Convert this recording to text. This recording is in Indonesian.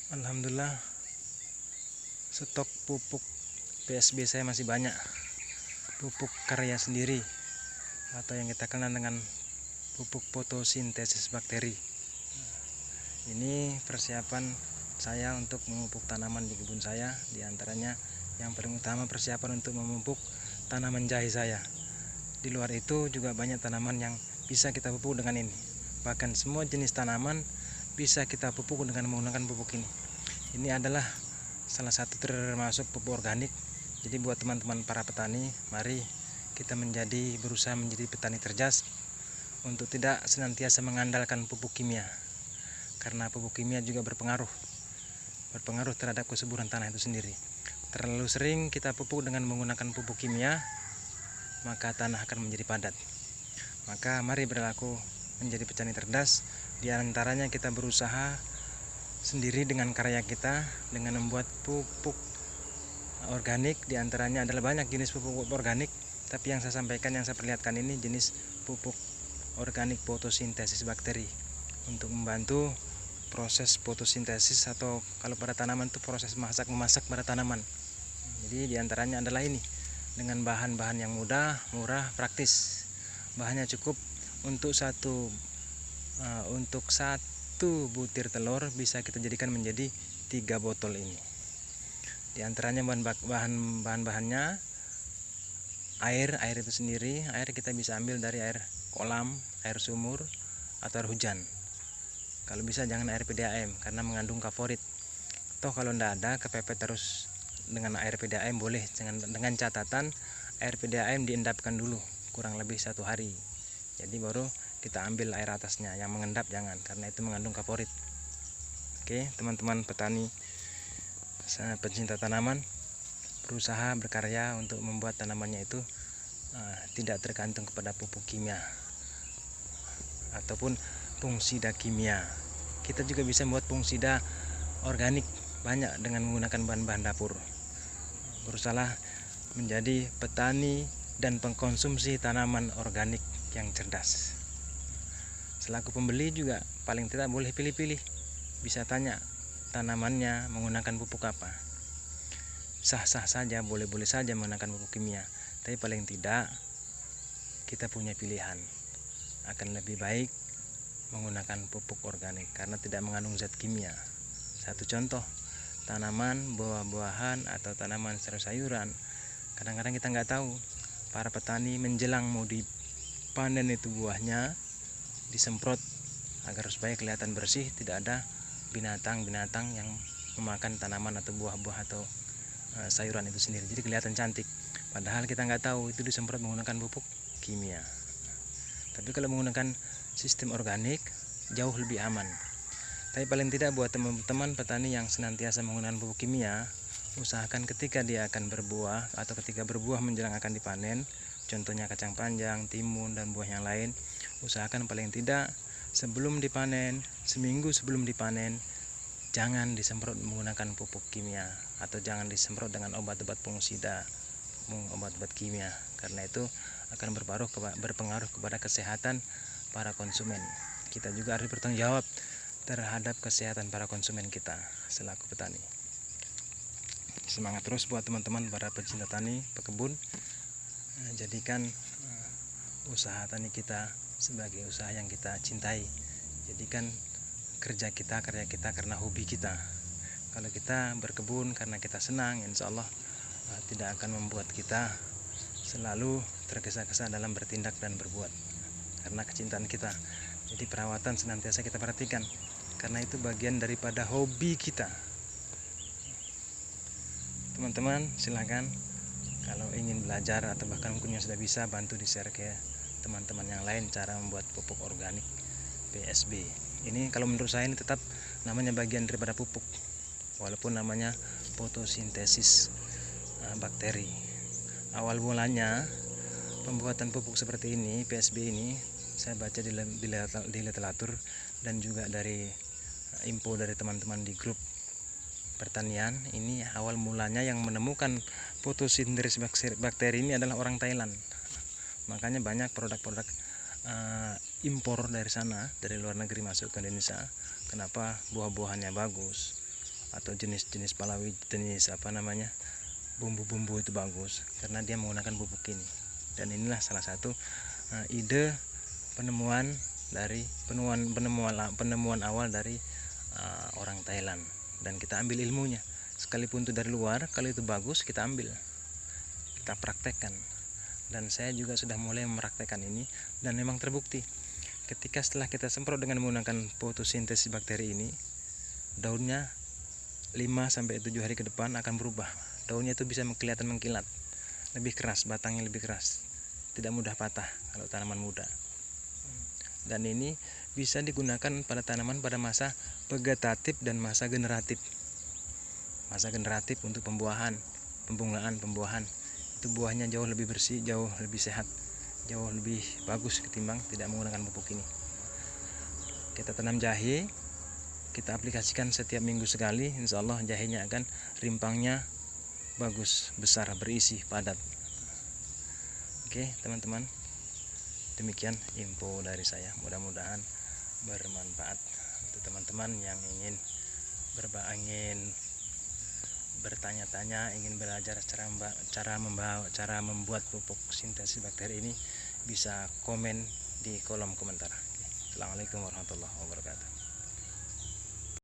Alhamdulillah, stok pupuk PSB saya masih banyak. Pupuk karya sendiri atau yang kita kenal dengan pupuk fotosintesis bakteri. Ini persiapan saya untuk memupuk tanaman di kebun saya. Di antaranya yang paling utama persiapan untuk memupuk tanaman jahe saya. Di luar itu juga banyak tanaman yang bisa kita pupuk dengan ini. Bahkan semua jenis tanaman bisa kita pupuk dengan menggunakan pupuk ini. Ini adalah salah satu termasuk pupuk organik. Jadi buat teman-teman para petani, mari kita berusaha menjadi petani cerdas untuk tidak senantiasa mengandalkan pupuk kimia. Karena pupuk kimia juga berpengaruh terhadap kesuburan tanah itu sendiri. Terlalu sering kita pupuk dengan menggunakan pupuk kimia, maka tanah akan menjadi padat. Maka mari berlaku menjadi petani cerdas. Di antaranya kita berusaha sendiri dengan karya kita dengan membuat pupuk organik. Di antaranya adalah banyak jenis pupuk organik, tapi yang saya sampaikan, yang saya perlihatkan ini jenis pupuk organik fotosintesis bakteri untuk membantu proses fotosintesis, atau kalau pada tanaman itu proses memasak pada tanaman. Jadi diantaranya adalah ini dengan bahan-bahan yang mudah, murah, praktis. Bahannya cukup untuk satu butir telur bisa kita jadikan menjadi 3 botol ini. Di antaranya bahan-bahannya air itu sendiri. Air kita bisa ambil dari air kolam, air sumur, atau air hujan. Kalau bisa jangan air PDAM karena mengandung kaporit. Toh kalau tidak ada, kepepet terus dengan air PDAM boleh, dengan catatan air PDAM diendapkan dulu kurang lebih 1 hari. Jadi baru kita ambil air atasnya, yang mengendap jangan, karena itu mengandung kaporit. Oke, teman-teman petani pencinta tanaman, berusaha berkarya untuk membuat tanamannya itu tidak tergantung kepada pupuk kimia ataupun fungisida kimia. Kita juga bisa membuat fungisida organik banyak dengan menggunakan bahan-bahan dapur. Berusaha menjadi petani dan pengkonsumsi tanaman organik yang cerdas. Selaku pembeli juga paling tidak boleh pilih-pilih. Bisa tanya tanamannya menggunakan pupuk apa. Sah-sah saja, boleh-boleh saja menggunakan pupuk kimia, tapi paling tidak kita punya pilihan. Akan lebih baik menggunakan pupuk organik karena tidak mengandung zat kimia. Satu contoh, tanaman buah-buahan atau tanaman sayur-sayuran, kadang-kadang kita nggak tahu, para petani menjelang mau dipanen itu buahnya disemprot agar supaya kelihatan bersih, tidak ada binatang-binatang yang memakan tanaman atau buah-buah atau sayuran itu sendiri. Jadi kelihatan cantik, padahal kita nggak tahu itu disemprot menggunakan pupuk kimia. Tapi kalau menggunakan sistem organik jauh lebih aman. Tapi paling tidak buat teman-teman petani yang senantiasa menggunakan pupuk kimia, usahakan ketika dia akan berbuah atau ketika berbuah menjelang akan dipanen, contohnya kacang panjang, timun, dan buah yang lain, usahakan paling tidak sebelum dipanen, seminggu sebelum dipanen, jangan disemprot menggunakan pupuk kimia atau jangan disemprot dengan obat-obat fungisida, obat-obat kimia, karena itu akan berpengaruh kepada kesehatan para konsumen. Kita juga harus bertanggung jawab terhadap kesehatan para konsumen kita selaku petani. Semangat terus buat teman-teman para pecinta tani, pekebun. Jadikan usaha tani kita sebagai usaha yang kita cintai. Jadikan karya kita karena hobi kita. Kalau kita berkebun karena kita senang, insya Allah tidak akan membuat kita selalu tergesa-gesa dalam bertindak dan berbuat karena kecintaan kita. Jadi perawatan senantiasa kita perhatikan karena itu bagian daripada hobi kita. Teman-teman silakan kalau ingin belajar atau bahkan mungkin yang sudah bisa, bantu di-share ke teman-teman yang lain cara membuat pupuk organik PSB. Ini kalau menurut saya ini tetap namanya bagian daripada pupuk, walaupun namanya fotosintesis bakteri. Awal mulanya pembuatan pupuk seperti ini, PSB ini, saya baca di literatur dan juga dari info dari teman-teman di grup pertanian. Ini awal mulanya yang menemukan fotosintesis bakteri ini adalah orang Thailand. Makanya banyak produk-produk impor dari sana, dari luar negeri masuk ke Indonesia. Kenapa? Buah-buahannya bagus, atau jenis-jenis palawija, jenis bumbu-bumbu itu bagus karena dia menggunakan pupuk ini. Dan inilah salah satu ide penemuan awal dari orang Thailand, dan kita ambil ilmunya. Sekalipun itu dari luar, kalau itu bagus kita ambil, kita praktekkan. Dan saya juga sudah mulai mempraktekkan ini, dan memang terbukti ketika setelah kita semprot dengan menggunakan fotosintesis bakteri ini, daunnya 5-7 hari ke depan akan berubah. Daunnya itu bisa kelihatan mengkilat, lebih keras, batangnya lebih keras, tidak mudah patah kalau tanaman muda. Dan ini bisa digunakan pada tanaman pada masa vegetatif dan masa generatif. Masa generatif untuk pembungaan, itu buahnya jauh lebih bersih, jauh lebih sehat, jauh lebih bagus ketimbang tidak menggunakan pupuk ini. Kita tanam jahe, kita aplikasikan setiap minggu sekali, insya Allah jahenya akan rimpangnya bagus, besar, berisi, padat. Oke teman-teman, demikian info dari saya, mudah-mudahan bermanfaat untuk teman-teman yang ingin bertanya-tanya, ingin belajar cara membuat pupuk sintesis bakteri ini, bisa komen di kolom komentar. Assalamualaikum warahmatullahi wabarakatuh.